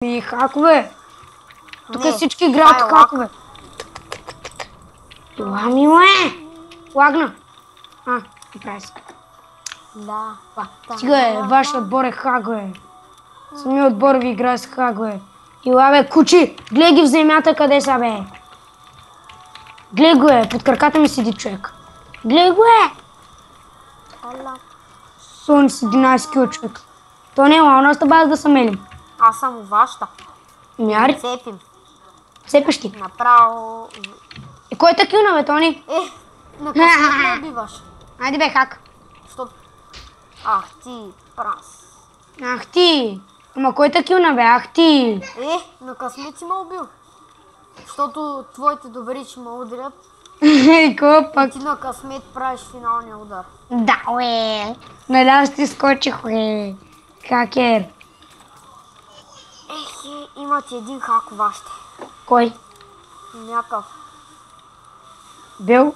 И хакове. Тук всички играят хакове. Това мило е. Лагна. Направи се. Да. Стига вашия отбор е хакове. Самия отбор ви играе с хакове. Ила бе, кучи, гледай ги в земята къде са бе. Гледай го под краката ми седи човек. Гледай го Сон с 11 кил човек. То не е лауната база да се мелим. Аз съм вашата. Мяри? Цепим. Цепиш ти. Направо... Кой е такива, бе, Тони? На късмет ме убиваш. Айде бе, хак. Защото... Ах ти, прас. Ах ти. Ама кой е такива, бе, ах ти. На късмет си ме убил. Защото твоите добри ще ме ударят. Ко пак? Ти на късмет правиш финалния удар. Да, уе. Надявам ти скочих, уе. Хакер. Има ти един хак вашите. Кой? Някакъв.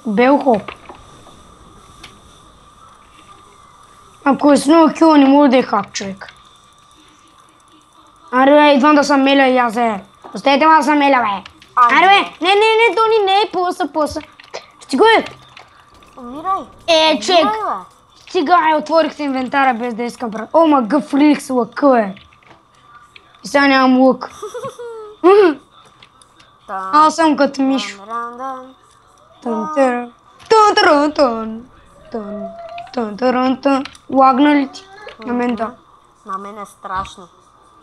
Бел хоп. Ако е с много кила, не мога да е хак, човек. Аре бе, идвам да съм меля и аз е. Оставете ме да съм меля, бе. Аре бе, не, Тони, не, пуса. Стига е. Умирай. Човек. Стига отворих си инвентара без да искам правя. О, ма гъфлих с лъка, бе. И сега нямам лък. Аз съм като Мишо. Лагна ли ти? На мен да. На мен е страшно.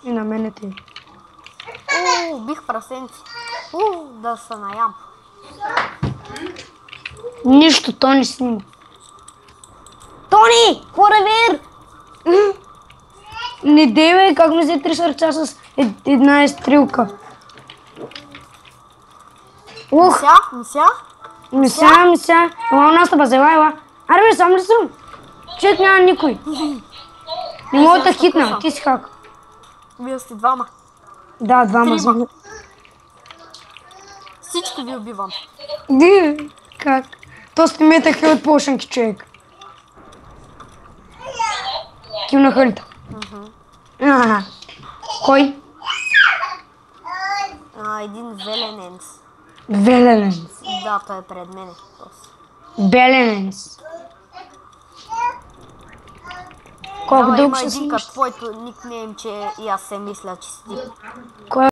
И на мен е ти. Убих прасенци. Да се наям. Нищо, Тони снима. Тони! Forever! Не дей бе, как ми взе 3 сърца с една стрелка. Мися. Ела нас ба, ела. Аре бе, сам ли съм? Човек няма никой. Не мога да хитна, ти си хак. Вие сте двама. Да, двама съм. Всички ви убивам. Как? То сте метаха от полшанки, човек. Кимнаха ли? Кой? Един велененц. Велененц. Да, той е пред мене. Белененц. Колко дълго ще си има един като твоето никнейм, че и аз се мисля, че си ти.